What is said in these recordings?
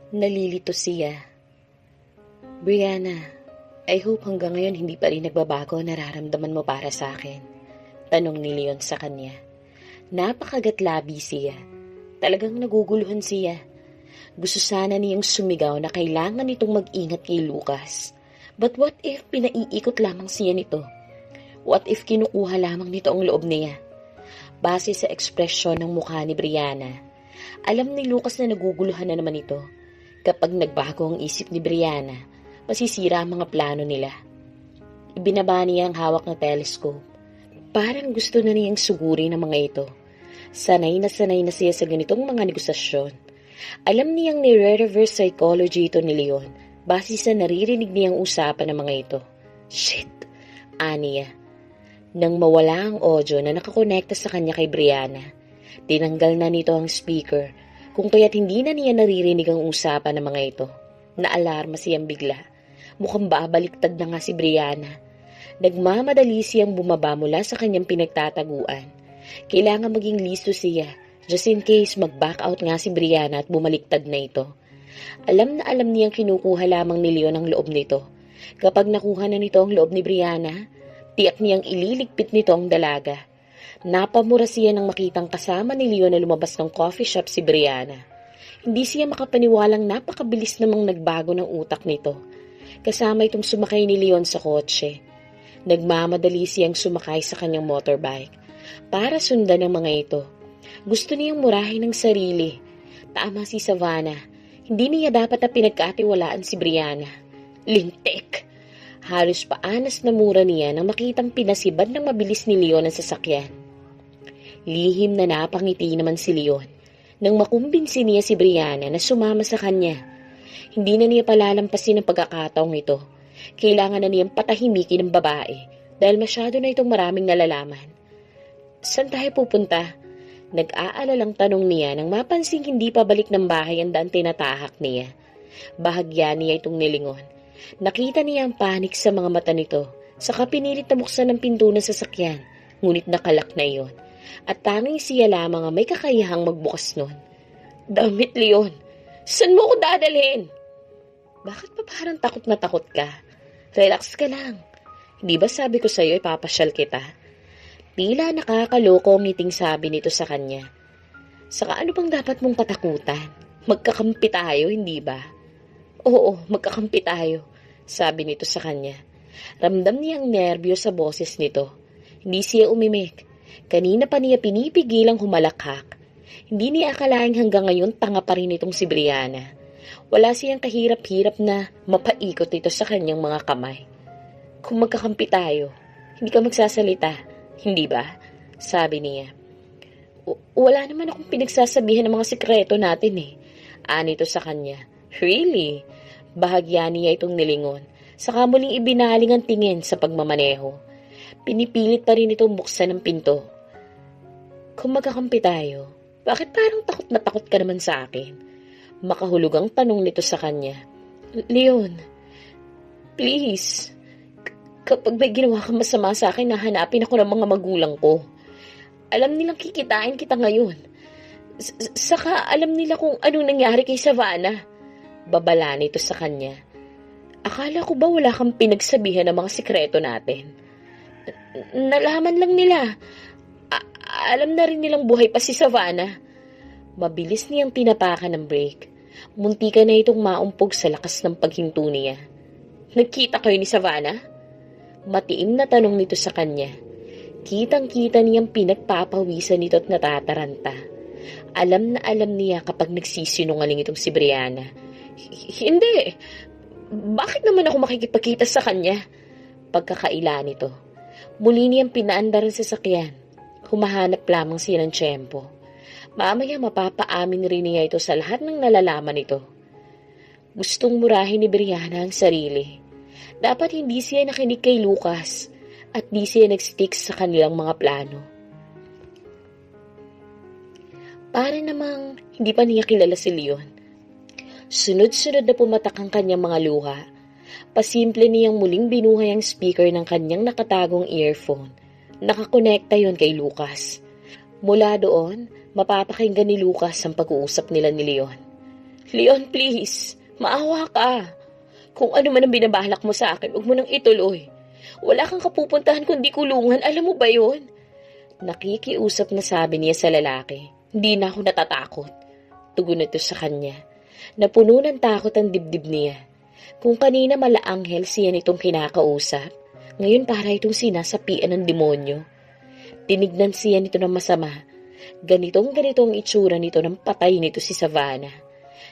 Nalilito siya. Brianna, I hope hanggang ngayon hindi pa rin nagbabago ang nararamdaman mo para sa akin. Tanong ni Leon sa kanya. Napakagatlabi siya. Talagang naguguluhan siya. Gusto sana niyang sumigaw na kailangan nitong mag-ingat kay Lucas. But what if pinaiikot lamang siya nito? What if kinukuha lamang nito ang loob niya? Base sa ekspresyon ng mukha ni Brianna, alam ni Lucas na naguguluhan na naman ito. Kapag nagbago ang isip ni Brianna, masisira ang mga plano nila. Ibinaba niya ang hawak na telescope. Parang gusto na niyang sugurin ang mga ito. Sanay na siya sa ganitong mga negosasyon. Alam niyang nire-reverse psychology ito ni Leon base sa naririnig niyang usapan ng mga ito. Shit! Aniya. Nang mawala ang audio na nakakonekta sa kanya kay Brianna, tinanggal na nito ang speaker kung kaya't hindi na niya naririnig ang usapan ng mga ito. Naalarma siyang bigla. Mukhang babaliktad na nga si Brianna. Nagmamadali siyang bumaba mula sa kanyang pinagtataguan. Kailangan maging listo siya just in case mag-back out nga si Brianna at bumaliktad na ito. Alam na alam niyang kinukuha lamang ni Leon ang loob nito. Kapag nakuha na nito ang loob ni Brianna, tiyak niyang ililigpit nito ang dalaga. Napamura siya nang makitang kasama ni Leon na lumabas ng coffee shop si Brianna. Hindi siya makapaniwalang napakabilis namang nagbago ng utak nito. Kasama itong sumakay ni Leon sa kotse. Nagmamadali siyang sumakay sa kanyang motorbike para sundan ang mga ito. Gusto niyang murahin ang sarili. Tama si Savannah. Hindi niya dapat na pinagkatiwalaan si Brianna. Lintik! Halos paanas na mura niya nang makitang pinasibad ng mabilis ni Leon ang sasakyan. Lihim na napangiti naman si Leon nang makumbinsi niya si Brianna na sumama sa kanya. Hindi na niya palalampasin ang pagkakataong ito. Kailangan na niyang patahimikin ng babae dahil masyado na itong maraming nalalaman. Saan tayo pupunta? Nag-aalalang tanong niya nang mapansing hindi pa balik ng bahay ang daan tinatahak niya. Bahagya niya itong nilingon. Nakita niya ang panik sa mga mata nito. Saka pinilit na buksan ang pinto ng sasakyan. Ngunit nakalak na iyon. At tanging siya lamang ang may kakayahang magbukas nun. Damit, Leon! Saan mo ko dadalhin? Bakit pa parang takot na takot ka? Relax ka lang. Di ba sabi ko sa'yo ipapasyal kita? Tila nakakaloko ang ngiting sabi nito sa kanya. Saka ano bang dapat mong katakutan? Magkakampi tayo, hindi ba? Oo, magkakampi tayo, sabi nito sa kanya. Ramdam niya ang nerbyo sa boses nito. Hindi siya umimik. Kanina pa niya pinipigilang humalakhak. Hindi niya akalaing hanggang ngayon tanga pa rin itong si Brianna. Wala siyang kahirap-hirap na mapaikot ito sa kanyang mga kamay. Kung magkakampi tayo, hindi ka magsasalita, hindi ba? Sabi niya. Wala naman akong pinagsasabihan ng mga sikreto natin eh. Anito sa kanya. Really? Bahagya niya itong nilingon. Saka muling ibinaling ang tingin sa pagmamaneho. Pinipilit pa rin itong buksan ng pinto. Kung magkakampi tayo, bakit parang takot na takot ka naman sa akin? Makahulugang tanong nito sa kanya. Leon, please. Kapag may ginawa ka masama sa akin, nahanapin ako ng mga magulang ko. Alam nilang kikitain kita ngayon. Saka alam nila kung anong nangyari kay Savannah. Babala nito sa kanya. Akala ko ba wala kang pinagsabihan ng mga sikreto natin? Nalaman lang nila. Alam na rin nilang buhay pa si Savannah. Mabilis niyang tinapakan ng brake. Muntika na itong maumpog sa lakas ng paghinto niya. Nagkita kayo ni Savannah? Matiim na tanong nito sa kanya. Kitang-kita niyang pinagpapawisan nito at natataranta. Alam na alam niya kapag nagsisinungaling itong si Brianna. Hindi. Bakit naman ako makikipagkita sa kanya? Pagkakaila nito. Muli niyang pinaandar ang sasakyan. Humahanap lamang siya ng tiyempo. Mamaya mapapaamin rin niya ito sa lahat ng nalalaman nito. Gustong murahin ni Brianna ang sarili. Dapat hindi siya nakinig kay Lucas at di siya nagstick sa kanilang mga plano. Para namang hindi pa niya kilala si Leon. Sunod-sunod na pumatak ang kanyang mga luha. Pasimple niyang muling binuhay ang speaker ng kanyang nakatagong earphone. Nakakonekta yon kay Lucas. Mula doon, mapapakinggan ni Lucas ang pag-uusap nila ni Leon. Leon, please. Maawa ka. Kung ano man ang binabalak mo sa akin, huwag mo nang ituloy. Wala kang kapupuntahan kundi kulungan. Alam mo ba yon? Nakikiusap na sabi niya sa lalaki. Hindi na ako natatakot. Tugon ito sa kanya. Napuno ng takot ang dibdib niya. Kung kanina malaanghel siya nitong kinakausap, ngayon para itong sinasapian ng demonyo. Tinignan siya nito ng masama. Ganitong ang itsura nito ng patay nito si Savannah.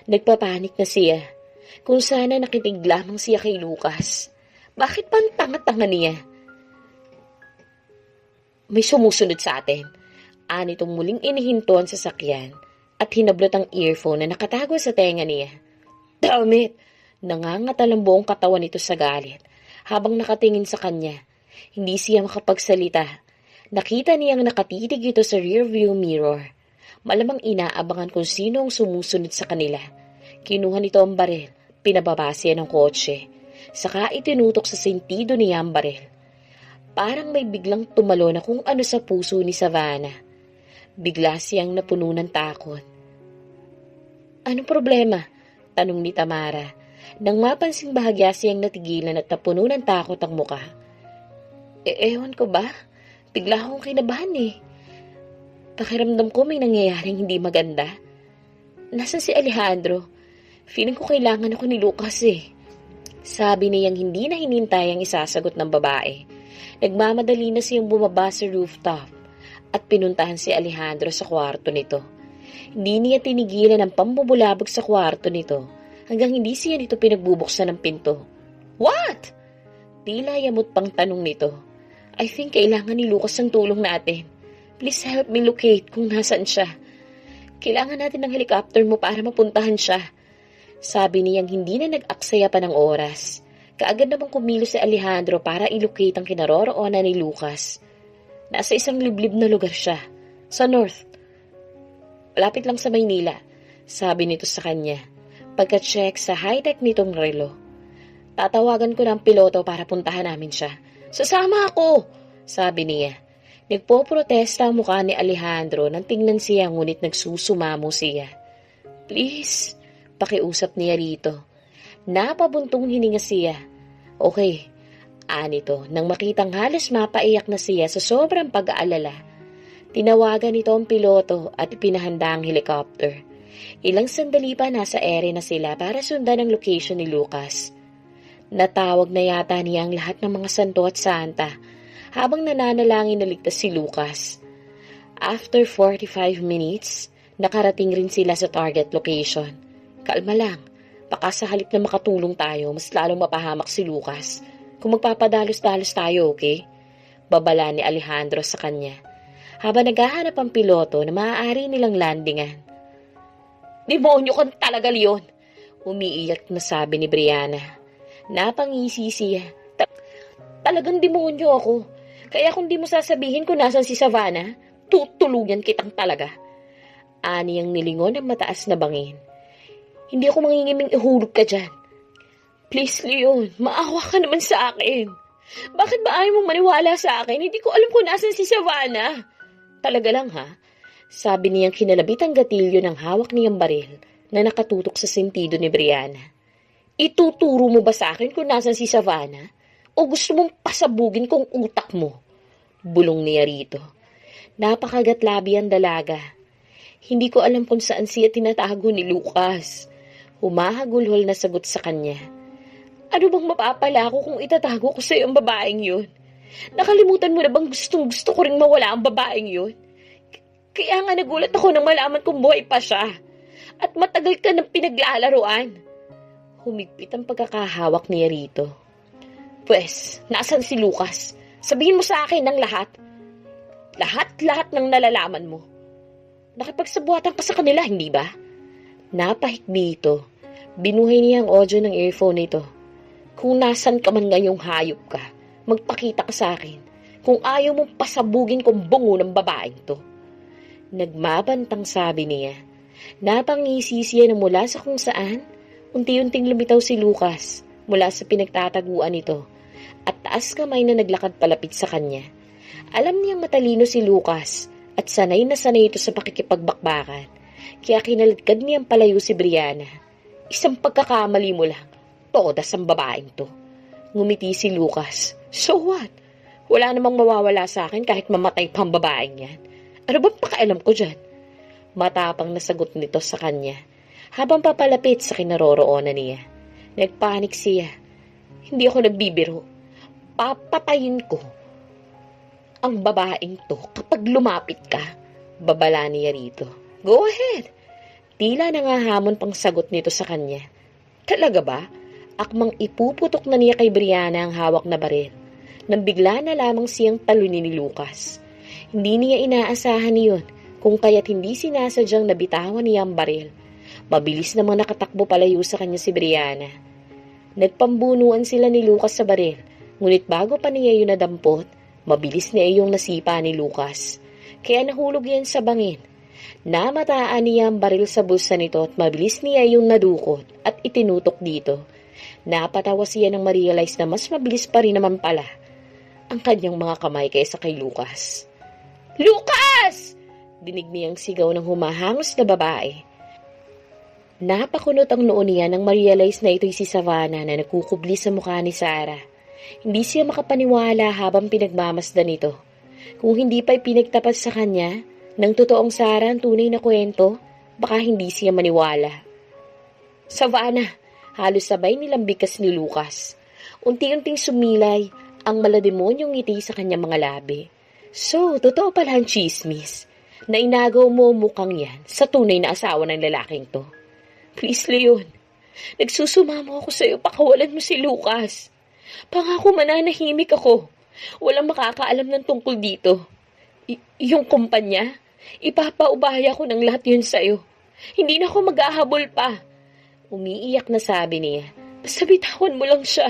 Nagpapanik na siya. Kung sana nakitig lamang siya kay Lucas. Bakit pa ang tanga-tanga niya? May sumusunod sa atin. Anitong muling inihinto ang sasakyan at hinablot ang earphone na nakatago sa tenga niya. Damn it! Nangangatal ang buong katawan nito sa galit habang nakatingin sa kanya. Hindi siya makapagsalita. Nakita niyang nakatitig ito sa rearview mirror. Malamang inaabangan kung sino ang sumusunod sa kanila. Kinuha nito ang baril, pinababa siya ng kotse. Saka itinutok sa sentido niya ang baril. Parang may biglang tumalo na kung ano sa puso ni Savannah. Bigla siyang napuno ng takot. Anong problema? Tanong ni Tamara. Nang mapansing bahagya siyang natigilan at napuno ng takot ang muka. Ewan ko ba? Bigla akong kinabahan eh. Pakiramdam ko may nangyayaring hindi maganda. Nasaan si Alejandro? Feeling ko kailangan ako ni Lucas eh. Sabi niyang hindi na hinintay ang isasagot ng babae. Nagmamadali na siyang bumaba sa rooftop at pinuntahan si Alejandro sa kwarto nito. Hindi niya tinigilan ang pambubulabog sa kwarto nito hanggang hindi siya nito pinagbubuksan ng pinto. What? Tila yamot pang tanong nito. I think kailangan ni Lucas ang tulong natin. Please help me locate kung nasaan siya. Kailangan natin ng helicopter mo para mapuntahan siya. Sabi niyang hindi na nag-aksaya pa ng oras. Kaagad namang kumilos si Alejandro para ilocate ang kinaroroonan ni Lucas. Nasa isang liblib na lugar siya. Sa north. Lapit lang sa Maynila. Sabi nito sa kanya. Pagka-check sa high-tech nitong relo. Tatawagan ko ng piloto para puntahan namin siya. Sasama ako! Sabi niya. Nagpoprotesta ang mukha ni Alejandro nang tingnan siya ngunit nagsusumamo siya. Please, pakiusap niya rito. Napabuntong hininga siya. Okay, anito, nang makitang halos mapaiyak na siya sa sobrang pag-aalala. Tinawagan nito ang piloto at pinahanda ang helicopter. Ilang sandali pa nasa ere na sila para sundan ang location ni Lucas. Natawag na yata niya ang lahat ng mga santo at santa habang nananalangin na ligtas si Lucas. After 45 minutes, nakarating rin sila sa target location. Kalma lang, baka sa halip na makatulong tayo, mas lalong mapahamak si Lucas. Kung magpapadalos-dalos tayo, okay? Babala ni Alejandro sa kanya. Habang naghahanap ang piloto na maaari nilang landingan. Demonyo ka talaga, Leon! Umiiyak na sabi ni Brianna. Napangisi siya. Talagang demonyo ako. Kaya kung di mo sasabihin kung nasan si Savannah, tutuluyan kitang talaga. Ani ang nilingon ng mataas na bangin. Hindi ako mangingiming ihulog ka dyan. Please, Leon, maawa ka naman sa akin. Bakit ba ayaw mong maniwala sa akin? Hindi ko alam kung nasan si Savannah. Talaga lang ha? Sabi niyang kinalabit ang gatilyo ng hawak niyang baril na nakatutok sa sentido ni Brianna. Ituturo mo ba sa akin kung nasan si Savannah? O gusto mong pasabugin kong utak mo? Bulong niya rito. Napakagatlabi ang dalaga. Hindi ko alam kung saan siya tinatago ni Lucas. Humahagulhol na sagot sa kanya. Ano bang mapapala ko kung itatago ko sa iyo ang babaeng yun? Nakalimutan mo na bang gustong-gusto ko ring mawala ang babaeng yun? Kaya nga nagulat ako nang malaman kong buhay pa siya. At matagal ka nang pinaglalaruan. Humigpit ang pagkakahawak niya rito. Pwes, nasan si Lucas? Sabihin mo sa akin ng lahat. Lahat-lahat ng nalalaman mo. Nakipagsabuatan ka sa kanila, hindi ba? Napahikbi ito. Binuhay niya ang audio ng earphone nito. Kung nasan ka man ngayong hayop ka, magpakita ka sa akin. Kung ayaw mong pasabugin kong bungo ng babaeng to. Nagmabantang sabi niya. Napangisi siya na mula sa kung saan, unti-unting lumitaw si Lucas mula sa pinagtataguan nito at taas kamay na naglakad palapit sa kanya. Alam niyang matalino si Lucas at sanay na sanay ito sa pakikipagbakbakan, kaya kinaladkad niyang palayo si Brianna. Isang pagkakamali mo lang, todas ang babaeng to. Ngumiti si Lucas. So what? Wala namang mawawala sa akin kahit mamatay pa ang babaeng yan. Ano bang pakialam ko dyan? Matapang na sagot nito sa kanya habang papalapit sa kinaroroonan niya. Nagpanik siya. Hindi ako nagbibiro. Papatayin ko ang babaeng to kapag lumapit ka. Babala niya rito. Go ahead. Tila nangahamon pang sagot nito sa kanya. Talaga ba? Akmang ipuputok na niya kay Brianna ang hawak na baril. Nang bigla na lamang siyang talunin ni Lucas. Hindi niya inaasahan niyon kung kaya't hindi sinasadyang nabitawan niya ang baril. Mabilis namang nakatakbo palayo sa kanya si Brianna. Nagpambunuan sila ni Lucas sa baril. Ngunit bago pa niya yun nadampot, mabilis niya iyong nasipa ni Lucas. Kaya nahulog yan sa bangin. Namataan niya ang baril sa bulsa nito at mabilis niya iyong nadukot at itinutok dito. Napatawa siya nang ma-realize na mas mabilis pa rin naman pala ang kanyang mga kamay kaysa kay Lucas. Lucas! Dinig niyang sigaw ng humahangos na babae. Napakunot ang noo niya nang ma-realize na ito'y si Savannah na nagkukubli sa mukha ni Sarah. Hindi siya makapaniwala habang pinagmamasdan ito. Kung hindi pa'y pinagtapat sa kanya ng totoong Sarah ang tunay na kwento, baka hindi siya maniwala. Savannah! Halos sabay nilang bigkas ni Lucas. Unti-unting sumilay ang malademonyong ngiti sa kanyang mga labi. So, totoo pala ang chismis na inagaw mo mukhang yan sa tunay na asawa ng lalaking to. Please, Leon. Nagsusumamo ako sa iyo, pakawalan mo si Lucas. Pangako mananahimik ako. Walang makakaalam ng tungkol dito. Yung kumpanya, ipapaubaya ko ng lahat yun sa iyo. Hindi na ako mag-ahabol pa. Umiiyak na sabi niya. Basta bitawan mo lang siya.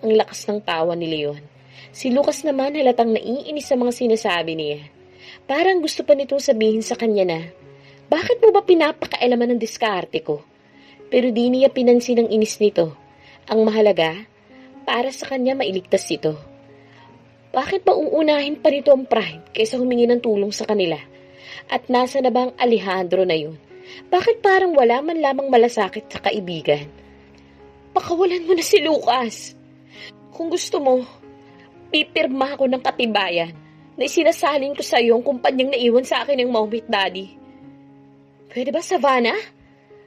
Ang lakas ng tawa ni Leon. Si Lucas naman halatang naiinis sa mga sinasabi niya. Parang gusto pa nitong sabihin sa kanya na, bakit mo ba pinapakailaman ng diskarte ko? Pero di niya pinansin ang inis nito. Ang mahalaga, para sa kanya mailigtas ito. Bakit ba uunahin pa nito ang pride kaysa humingi ng tulong sa kanila? At nasa na ba ang Alejandro na yun? Bakit parang wala man lamang malasakit sa kaibigan? Pakawalan mo na si Lucas. Kung gusto mo, pipirma ako ng katibayan na isinasalin ko sa iyo ang kumpanyang naiwan sa akin ng Momit Daddy. Pwede ba, Savannah?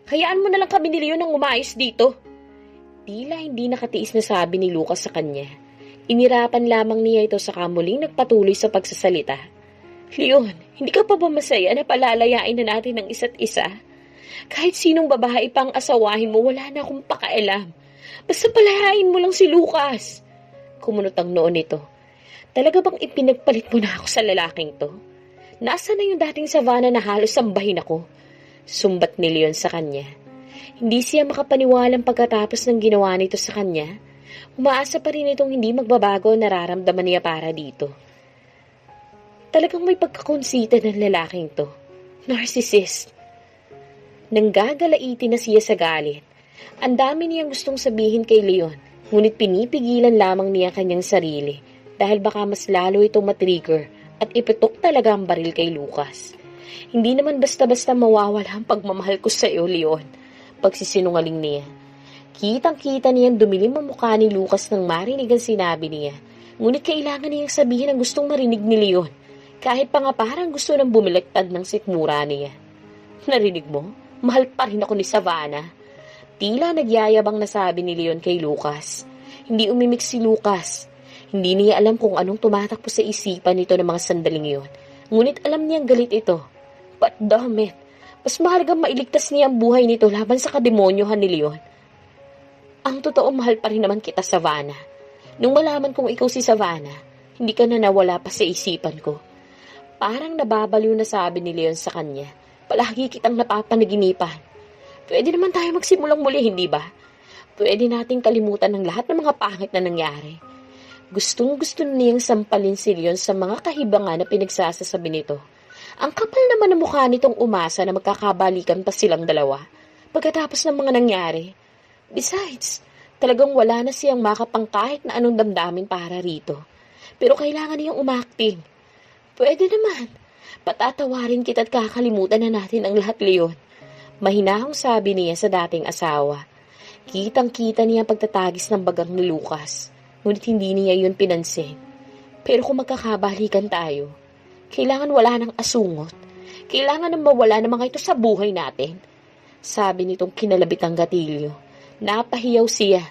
Hayaan mo na lang kami ni Leon ang umayos dito. Tila hindi nakatiis na sabi ni Lucas sa kanya. Inirapan lamang niya ito sa kamuling nagpatuloy sa pagsasalita. Leon, hindi ka pa ba masaya na palalayain na natin ang isa't isa? Kahit sinong babae pang asawahin mo, wala na akong pakialam. Basta palayain mo lang si Lucas. Kumunot ang noon nito. Talaga bang ipinagpalit mo na ako sa lalaking to? Nasaan na yung dating Savannah na halos sambahin ako? Sumbat ni Leon sa kanya. Hindi siya makapaniwalang pagkatapos ng ginawa nito sa kanya. Umaasa pa rin itong hindi magbabago ang nararamdaman niya para dito. Talagang may pagkakonsita ng lalaking to. Narcissist. Nanggagalaiti na siya sa galit. Ang dami niyang gustong sabihin kay Leon, ngunit pinipigilan lamang niya kanyang sarili dahil baka mas lalo itong matrigger at ipitok talaga ang baril kay Lucas. Hindi naman basta-basta mawawala ang pagmamahal ko sa iyo, Leon. Pagsisinungaling niya. Kitang-kita niyang dumilim ang mukha ni Lucas nang marinig ang sinabi niya. Ngunit kailangan niyang sabihin ang gustong marinig ni Leon. Kahit pa nga parang gusto nang bumiliktad ng sikmura niya. Narinig mo? Mahal pa rin ako ni Savannah. Tila nagyayabang nasabi ni Leon kay Lucas. Hindi umimik si Lucas. Hindi niya alam kung anong tumatakbo sa isipan nito ng mga sandaling iyon. Ngunit alam niyang galit ito. But damn it, mas mahalagang mailigtas niya ang buhay nito laban sa kademonyohan ni Leon. Ang totoo, mahal pa rin naman kita, Savannah. Nung malaman kong ikaw si Savannah, hindi ka na nawala pa sa isipan ko. Parang nababaliw na sabi ni Leon sa kanya. Palagi kitang napapanaginipan. Pwede naman tayo magsimulang muli, hindi ba? Pwede nating kalimutan ng lahat ng mga pangit na nangyari. Gustong-gusto niyang sampalin si Leon sa mga kahibangan na pinagsasasabi nito. Ang kapal naman ng mukha nitong umasa na magkakabalikan pa silang dalawa pagkatapos ng mga nangyari. Besides, talagang wala na siyang makapang kahit na anong damdamin para rito. Pero kailangan niyang umakting. Pwede naman. Patatawarin kita at kakalimutan na natin ang lahat, Leon. Mahinahong sabi niya sa dating asawa. Kitang-kita niya ang pagtatagis ng bagang ni Lucas, ngunit hindi niya yun pinansin. Pero kung magkakabalikan tayo, kailangan wala ng asungot. Kailangan nang mawala ng mga ito sa buhay natin. Sabi nitong kinalabit ang gatilyo. Napahiyaw siya.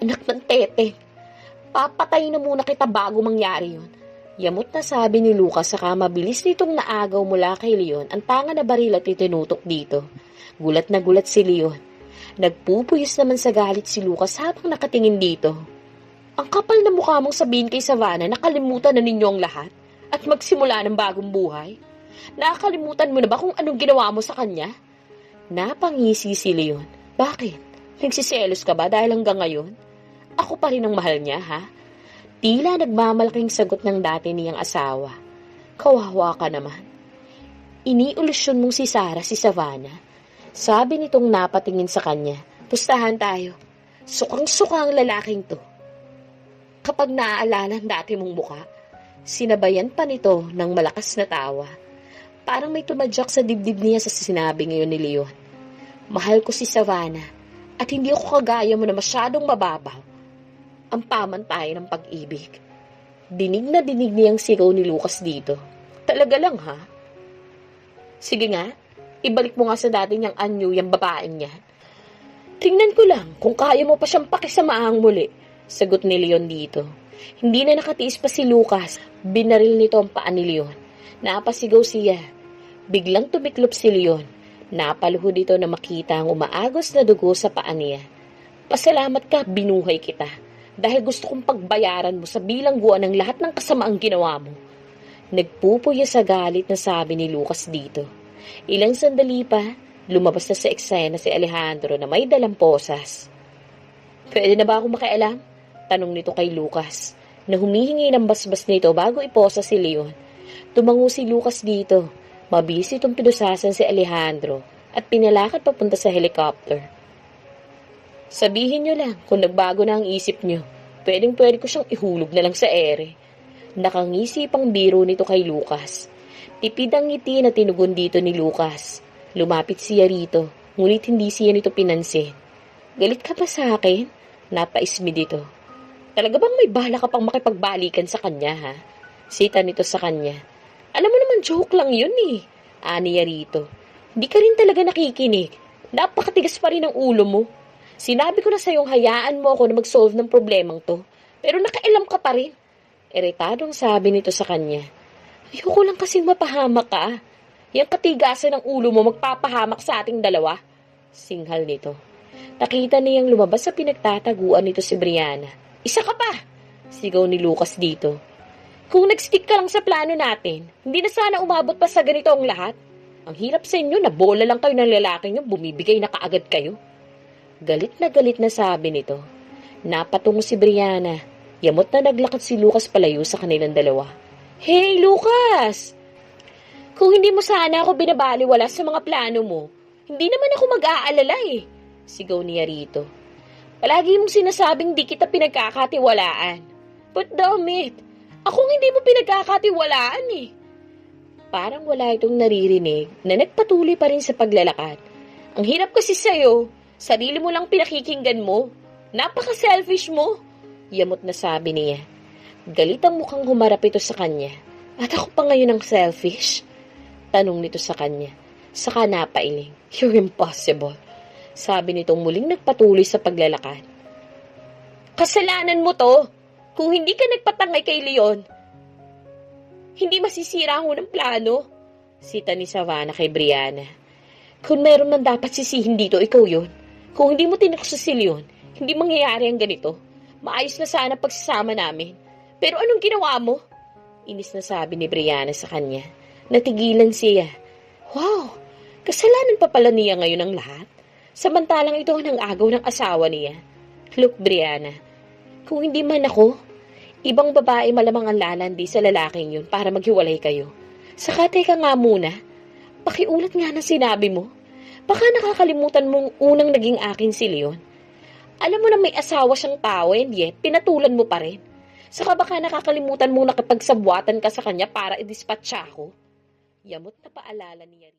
Anak ng tete, papatay na muna kita bago mangyari yun. Yamot na sabi ni Lucas saka mabilis nitong naagaw mula kay Leon ang tanga na baril at itinutok dito. Gulat na gulat si Leon. Nagpupuyos naman sa galit si Lucas habang nakatingin dito. Ang kapal na mukha mong sabihin kay Savannah na kalimutan na ninyo ang lahat at magsimula ng bagong buhay. Nakakalimutan mo na ba kung anong ginawa mo sa kanya? Napangisi si Leon. Bakit? Nagsiselos ka ba dahil hanggang ngayon? Ako pa rin ang mahal niya, ha? Tila nagmamalaking sagot ng dati niyang asawa. Kawawa ka naman. Iniilusyon mong si Sarah si Savannah. Sabi nitong napatingin sa kanya. Pustahan tayo. Sukang-suka ang lalaking to. Kapag naaalala ang dati mong muka, sinabayan pa nito ng malakas na tawa. Parang may tumadyak sa dibdib niya sa sinabi ngayon ni Leon. Mahal ko si Savannah at hindi ako kagaya mo na masyadong mababaw. Ang pamantayan ng pag-ibig. Dinig na dinig niyang sigaw ni Lucas dito. Talaga lang, ha? Sige nga, ibalik mo nga sa dati niyang anyo yung babaeng niya. Tingnan ko lang kung kaya mo pa siyang pakisamaang muli, sagot ni Leon dito. Hindi na nakatiis pa si Lucas. Binaril nito ang paa ni Leon. Napasigaw siya. Biglang tumiklop si Leon. Napaluhod ito na makita ang umaagos na dugo sa paa niya. Pasalamat ka, binuhay kita. Dahil gusto kong pagbayaran mo sa bilangguan ng lahat ng kasamaang ginawa mo. Nagpupuya sa galit na sabi ni Lucas dito. Ilang sandali pa, lumabas na sa eksena si Alejandro na may dalang posas. Pwede na ba ako makialam? Tanong nito kay Lucas, na humihingi ng basbas nito bago iposa si Leon. Tumango si Lucas dito. Mabilis itong pinusasan si Alejandro at pinalakad papunta sa helicopter. Sabihin nyo lang kung nagbago na ang isip nyo. Pwedeng-pwede ko siyang ihulog na lang sa ere. Nakangisi pang biro nito kay Lucas. Tipid ang ngiti na tinugon dito ni Lucas. Lumapit siya rito, ngunit hindi siya nito pinansin. Galit ka pa sa akin? Napaismi dito. Talaga bang may bala ka pang makipagbalikan sa kanya, ha? Sita nito sa kanya. Alam mo naman, joke lang yun eh. Aniya rito. Hindi ka rin talaga nakikinig. Napakatigas pa rin ang ulo mo. Sinabi ko na sa'yong hayaan mo ako na mag-solve ng problemang to. Pero nakailam ka pa rin. Iritadong sabi nito sa kanya. Ayoko lang kasing mapahamak ka. Yang katigasan ng ulo mo magpapahamak sa ating dalawa. Singhal nito. Nakita niyang lumabas sa pinagtataguan nito si Brianna. Isa ka pa! Sigaw ni Lucas dito. Kung nag-stick ka lang sa plano natin, hindi na sana umabot pa sa ganito ang lahat. Ang hirap sa inyo na bola lang kayo ng lalaki nyo, bumibigay na kaagad kayo. Galit na sabi nito. Napatungo si Brianna. Yamot na naglakad si Lucas palayo sa kanilang dalawa. Hey, Lucas! Kung hindi mo sana ako binabaliwala sa mga plano mo, hindi naman ako mag-aalala eh. Sigaw niya rito. Palagi mong sinasabing di kita pinagkakatiwalaan. But damn it, akong hindi mo pinagkakatiwalaan eh. Parang wala itong naririnig na nagpatuloy pa rin sa paglalakad. Ang hirap kasi sa'yo. Sarili mo lang pinakikinggan mo. Napaka-selfish mo. Yamot na sabi niya. Galit ang mukhang humarap ito sa kanya. At ako pa ngayon ang selfish? Tanong nito sa kanya. Saka napailing. You're impossible. Sabi nitong muling nagpatuloy sa paglalakad. Kasalanan mo to. Kung hindi ka nagpatangay kay Leon, hindi masisira ang unang plano. Sita ni Savannah kay Brianna. Kung meron man dapat sisihin dito, ikaw yun. Kung hindi mo tinakso si Leon, hindi mangyayari ang ganito. Maayos na sana pagsasama namin. Pero anong ginawa mo? Inis na sabi ni Brianna sa kanya. Natigilan siya. Wow, kasalanan pa pala niya ngayon ang lahat. Samantalang ito ang agaw ng asawa niya. Look, Brianna, kung hindi man ako, ibang babae malamang ang lalandi sa lalaking yun para maghiwalay kayo. Saka teka nga muna, pakiulat nga ng sinabi mo. Baka nakakalimutan mong unang naging akin si Leon. Alam mo na may asawa siyang tao and yet, pinatulan mo pa rin. Saka baka nakakalimutan mong nakipagsabwatan ka sa kanya para i-dispatch ako. Yamot na paalala niya.